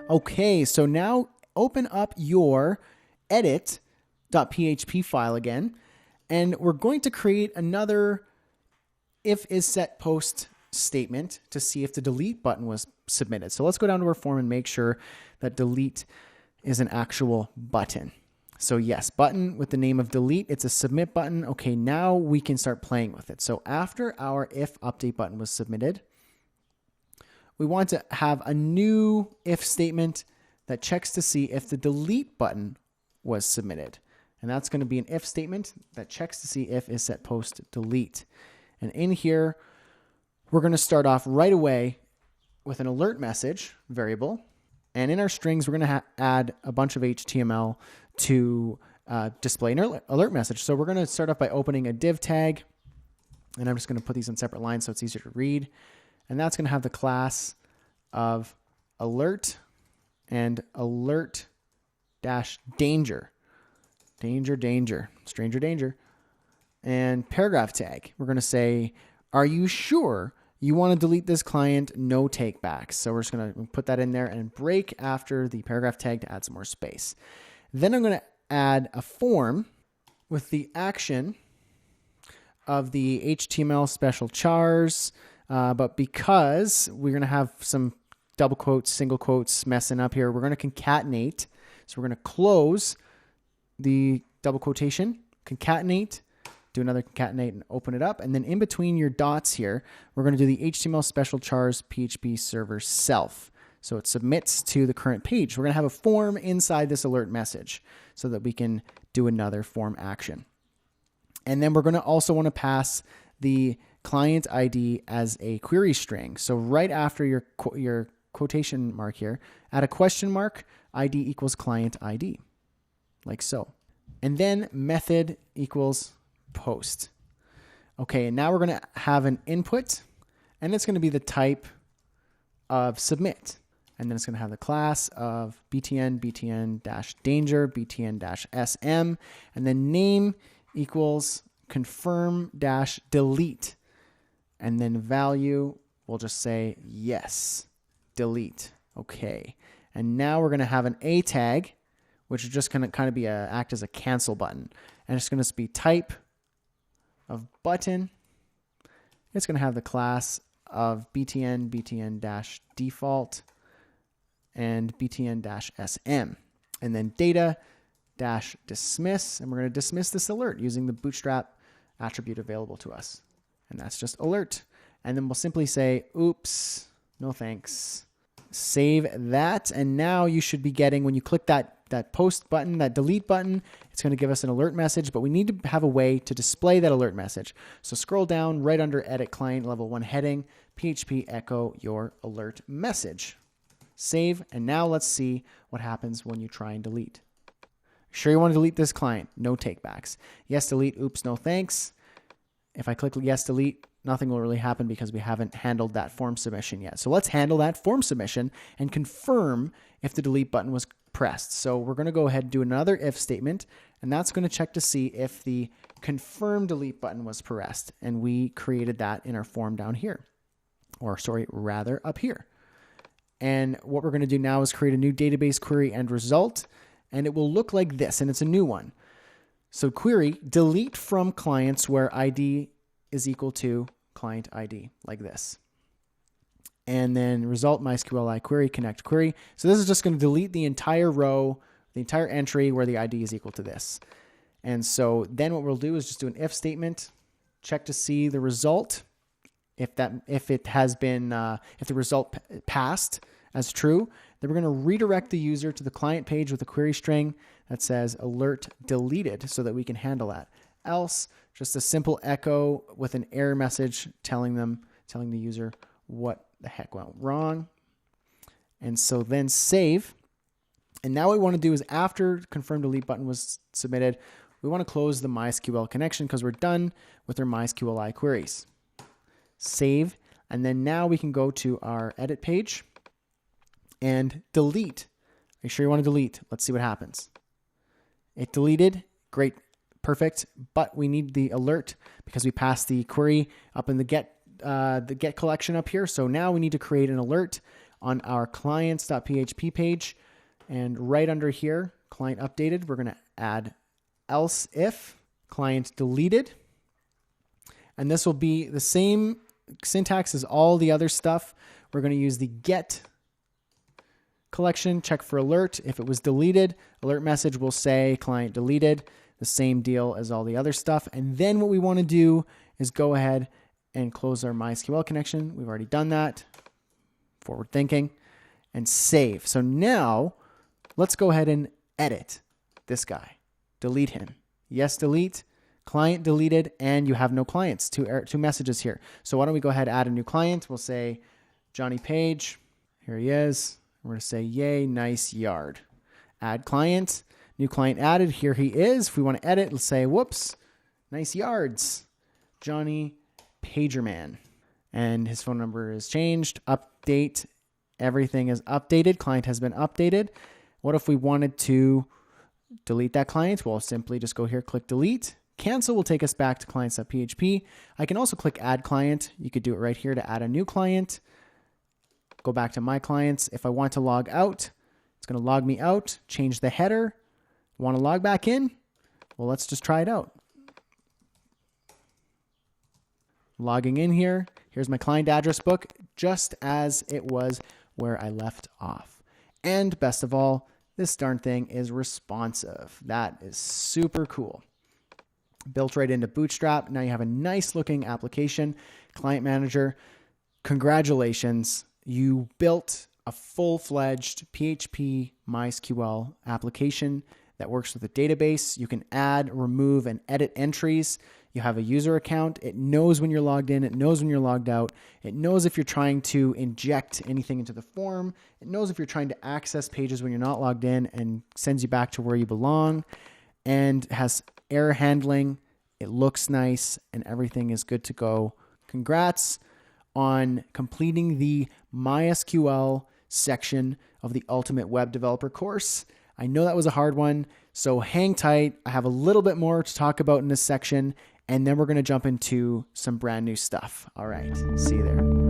Okay, so now open up your edit.php file again, and we're going to create another if is set post statement to see if the delete button was submitted. So let's go down to our form and make sure that delete is an actual button. So yes, button with the name of delete, it's a submit button. Okay, now we can start playing with it. So after our if update button was submitted, we want to have a new if statement that checks to see if the delete button was submitted. And that's going to be an if statement that checks to see if is set post delete. And in here, we're going to start off right away with an alert message variable. And in our strings, we're going to add a bunch of HTML to display an alert message. So we're going to start off by opening a div tag. And I'm just going to put these in separate lines so it's easier to read. And that's going to have the class of alert and alert dash danger. Danger, stranger danger. And paragraph tag, we're going to say, are you sure you want to delete this client? No takebacks. So we're just going to put that in there and break after the paragraph tag to add some more space. Then I'm going to add a form with the action of the HTML special chars. But because we're going to have some double quotes, single quotes messing up here, we're going to concatenate. So we're going to close the double quotation, concatenate, do another concatenate and open it up. And then in between your dots here, we're going to do the HTML special chars PHP server self. So it submits to the current page. We're going to have a form inside this alert message so that we can do another form action. And then we're going to also want to pass the client ID as a query string. So right after your quotation mark here, add a question mark, ID equals client ID, like so. And then method equals post. Okay, and now we're going to have an input, and it's going to be the type of submit. And then it's going to have the class of btn-danger, btn-sm, and then name equals confirm-delete. And then value, we'll just say yes, delete. Okay. And now we're going to have an A tag, which is just going to kind of be act as a cancel button. And it's going to be type of button. It's going to have the class of btn-default, and btn-sm. And then data-dismiss. And we're going to dismiss this alert using the bootstrap attribute available to us. And that's just alert. And then we'll simply say, oops, no thanks. Save that. And now you should be getting, when you click that post button, that delete button, it's going to give us an alert message, but we need to have a way to display that alert message. So scroll down right under edit client level 1 heading, PHP echo your alert message. Save. And now let's see what happens when you try and delete. Sure you want to delete this client? No takebacks. Yes, delete. Oops, no thanks. If I click yes, delete, nothing will really happen because we haven't handled that form submission yet. So let's handle that form submission and confirm if the delete button was pressed. So we're going to go ahead and do another if statement, and that's going to check to see if the confirm delete button was pressed. And we created that in our form down here, or sorry, rather up here. And what we're going to do now is create a new database query and result, and it will look like this, and it's a new one. So query, delete from clients where ID is equal to client ID, like this. And then result MySQL query, connect query. So this is just going to delete the entire row, the entire entry where the ID is equal to this. And so then what we'll do is just do an if statement, check to see the result. If the result passed as true, then we're going to redirect the user to the client page with a query string that says alert deleted so that we can handle that. Else, just a simple echo with an error message telling the user what the heck went wrong. And so then save. And now what we want to do is after confirm delete button was submitted, we want to close the MySQL connection because we're done with our MySQL queries. Save. And then now we can go to our edit page and delete. Make sure you want to delete. Let's see what happens. It deleted. Great. Perfect. But we need the alert because we passed the query up in the get collection up here. So now we need to create an alert on our clients.php page. And right under here, client updated, we're going to add else if client deleted. And this will be the same syntax as all the other stuff. We're going to use the get collection, check for alert. If it was deleted, alert message will say client deleted, the same deal as all the other stuff. And then what we want to do is go ahead and close our MySQL connection. We've already done that. Forward thinking. And save. So now let's go ahead and edit this guy. Delete him. Yes, delete. Client deleted, and you have no clients. Two messages here. So why don't we go ahead and add a new client? We'll say Johnny Page. Here he is. We're going to say, yay, nice yard. Add client. New client added. Here he is. If we want to edit, let's say, whoops, nice yards. Johnny Pagerman. And his phone number is changed. Update. Everything is updated. Client has been updated. What if we wanted to delete that client? Well, simply just go here, click delete. Cancel will take us back to clients.php. I can also click add client. You could do it right here to add a new client. Go back to my clients. If I want to log out, it's going to log me out. Change the header. Want to log back in? Well, let's just try it out. Logging in here. Here's my client address book, just as it was where I left off. And best of all, this darn thing is responsive. That is super cool. Built right into Bootstrap. Now you have a nice looking application. Client Manager, congratulations. You built a full-fledged PHP MySQL application that works with a database. You can add, remove, and edit entries. You have a user account. It knows when you're logged in. It knows when you're logged out. It knows if you're trying to inject anything into the form. It knows if you're trying to access pages when you're not logged in and sends you back to where you belong, and has error handling. It looks nice and everything is good to go. Congrats on completing the MySQL section of the Ultimate Web Developer course. I know that was a hard one, so hang tight. I have a little bit more to talk about in this section, and then we're going to jump into some brand new stuff. All right, see you there.